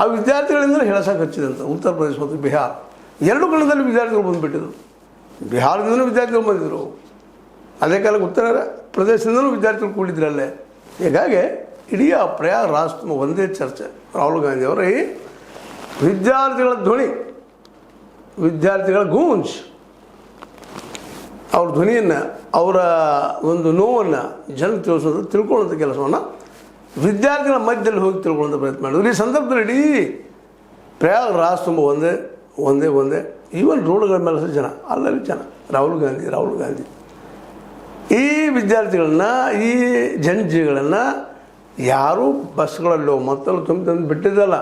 ಆ ವಿದ್ಯಾರ್ಥಿಗಳಿಂದ ಹೇಳಸಕ್ಕೆ ಹಚ್ಚಿದಂತೆ ಉತ್ತರ ಪ್ರದೇಶ ಮತ್ತು ಬಿಹಾರ ಎರಡು ಕಡೆಯಲ್ಲಿ ವಿದ್ಯಾರ್ಥಿಗಳು ಬಂದುಬಿಟ್ಟಿದ್ರು. ಬಿಹಾರದಿಂದಲೂ ವಿದ್ಯಾರ್ಥಿಗಳು ಬಂದಿದ್ದರು, ಅದೇ ಕಾಲಕ್ಕೆ ಉತ್ತರ ಪ್ರದೇಶದಿಂದಲೂ ವಿದ್ಯಾರ್ಥಿಗಳು ಕೂಡಿದ್ರಲ್ಲೇ. ಹೀಗಾಗಿ ಇಡೀ ಆ ಪ್ರಯಾಗರಾಜ್ ತುಂಬ ಒಂದೇ ಚರ್ಚೆ. ರಾಹುಲ್ ಗಾಂಧಿಯವರ ಈ ವಿದ್ಯಾರ್ಥಿಗಳ ಧ್ವನಿ, ವಿದ್ಯಾರ್ಥಿಗಳ ಗೂಂಜ್, ಅವ್ರ ಧ್ವನಿಯನ್ನು, ಅವರ ಒಂದು ನೋವನ್ನು ಜನಕ್ಕೆ ತಿಳಿಸೋದು, ತಿಳ್ಕೊಳ್ಳೋಂಥ ಕೆಲಸವನ್ನು ವಿದ್ಯಾರ್ಥಿಗಳ ಮಧ್ಯದಲ್ಲಿ ಹೋಗಿ ತಿಳ್ಕೊಳ್ಳೋಂಥ ಪ್ರಯತ್ನ ಮಾಡಿದ್ರು. ಈ ಸಂದರ್ಭದಲ್ಲಿ ಇಡೀ ಪ್ರಯಾಗರಾಜ್ ತುಂಬ ಒಂದೇ ಒಂದೇ ಒಂದೇ ಈವನ್ ರೋಡ್ಗಳ ಮೇಲೆ ಜನ, ಅಲ್ಲಲ್ಲಿ ಜನ, ರಾಹುಲ್ ಗಾಂಧಿ ಈ ವಿದ್ಯಾರ್ಥಿಗಳನ್ನ, ಈ ಜನಜಿಗಳನ್ನು ಯಾರೂ ಬಸ್ಗಳಲ್ಲೋ ಮತ್ತಲ್ಲೂ ತಂದು ಬಿಟ್ಟಿದ್ದಲ್ಲ.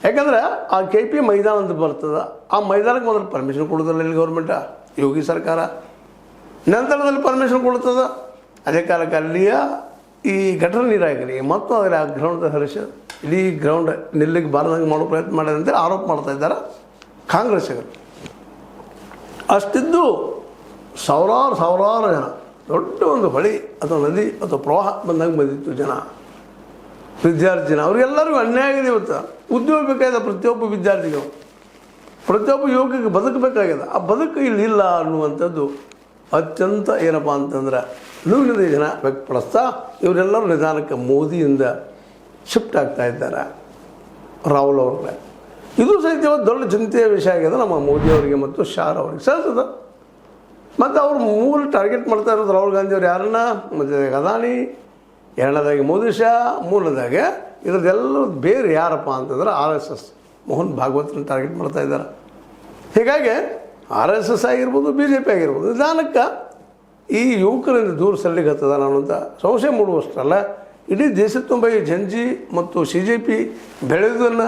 ಯಾಕಂದರೆ ಆ KP ಮೈದಾನ ಅಂತ ಬರ್ತದೆ, ಆ ಮೈದಾನಕ್ಕೆ ಮೊದಲು ಪರ್ಮಿಷನ್ ಕೊಡೋದಿಲ್ಲ ಇಲ್ಲಿ ಗೌರ್ಮೆಂಟ, ಯೋಗಿ ಸರ್ಕಾರ. ನಂತರದಲ್ಲಿ ಪರ್ಮಿಷನ್ ಕೊಡ್ತದೆ. ಅದೇ ಕಾಲಕ್ಕೆ ಅಲ್ಲಿಯ ಈ ಗಟರ ನೀರಾಗಲಿ ಮತ್ತು ಅದರ ಆ ಗ್ರೌಂಡ್ ಹರಿಸ ಇಡೀ ಗ್ರೌಂಡ್ ನಿಲ್ಲಿಗೆ ಬಾರದಂಗೆ ಮಾಡೋ ಪ್ರಯತ್ನ ಮಾಡಿದೆ ಅಂತೇಳಿ ಆರೋಪ ಮಾಡ್ತಾ ಇದ್ದಾರೆ ಕಾಂಗ್ರೆಸ್ಸಿಗರು. ಅಷ್ಟಿದ್ದು ಸಾವಿರಾರು ಜನ, ದೊಡ್ಡ ಒಂದು ಹೊಳೆ ಅಥವಾ ನದಿ ಅಥವಾ ಪ್ರವಾಹ ಬಂದಾಗ ಬಂದಿತ್ತು ಜನ, ವಿದ್ಯಾರ್ಥಿ ಜನ. ಅವ್ರಿಗೆಲ್ಲರಿಗೂ ಅನ್ಯಾಯ ಆಗಿದೆ. ಇವತ್ತು ಉದ್ಯೋಗ ಬೇಕಾಗಿದೆ ಪ್ರತಿಯೊಬ್ಬ ವಿದ್ಯಾರ್ಥಿಗಳು, ಪ್ರತಿಯೊಬ್ಬ ಯುವಕರಿಗೆ ಬದುಕಬೇಕಾಗಿದೆ. ಆ ಬದುಕು ಇಲ್ಲಿ ಇಲ್ಲ ಅನ್ನುವಂಥದ್ದು ಅತ್ಯಂತ ಏನಪ್ಪ ಅಂತಂದ್ರೆ ನೋವಿನಿಂದ ಜನ ವ್ಯಕ್ತಪಡಿಸ್ತಾ ಇವರೆಲ್ಲರೂ ನಿಧಾನಕ್ಕೆ ಮೋದಿಯಿಂದ ಶಿಫ್ಟ್ ಆಗ್ತಾ ಇದ್ದಾರೆ ರಾಹುಲ್ ಅವ್ರಿಗೆ. ಇದು ಸಹಿತ ದೊಡ್ಡ ಚಿಂತೆಯ ವಿಷಯ ಆಗಿದೆ ನಮ್ಮ ಮೋದಿಯವರಿಗೆ ಮತ್ತು ಶಾ ಅವರಿಗೆ ಸಲ್ತದ. ಮತ್ತು ಅವರು ಮೂರು ಟಾರ್ಗೆಟ್ ಮಾಡ್ತಾ ಇರೋದು ರಾಹುಲ್ ಗಾಂಧಿಯವ್ರು ಯಾರನ್ನ, ಮೊದಲನೇದಾಗಿ ಅದಾನಿ, ಎರಡನೇದಾಗಿ ಮೋದಿ ಶಾ, ಮೂರನೇದಾಗಿ ಇದ್ರದ್ದೆಲ್ಲ ಬೇರೆ ಯಾರಪ್ಪ ಅಂತಂದ್ರೆ RSS ಮೋಹನ್ ಭಾಗವತರನ್ನ ಟಾರ್ಗೆಟ್ ಮಾಡ್ತಾ ಇದ್ದಾರೆ. ಹೀಗಾಗಿ RSS ಆಗಿರ್ಬೋದು, BJP ಆಗಿರ್ಬೋದು, ನಿಧಾನಕ್ಕೆ ಈ ಯುವಕರಿಂದ ದೂರ ಸಲ್ಲಿಗತ್ತದ ಅನ್ನುವಂಥ ಸಂಶಯ ಮೂಡುವಷ್ಟಲ್ಲ, ಇಡೀ ದೇಶದ ತುಂಬ ಈ ಜನಜಿ ಮತ್ತು CJP ಬೆಳೆಯೋದನ್ನು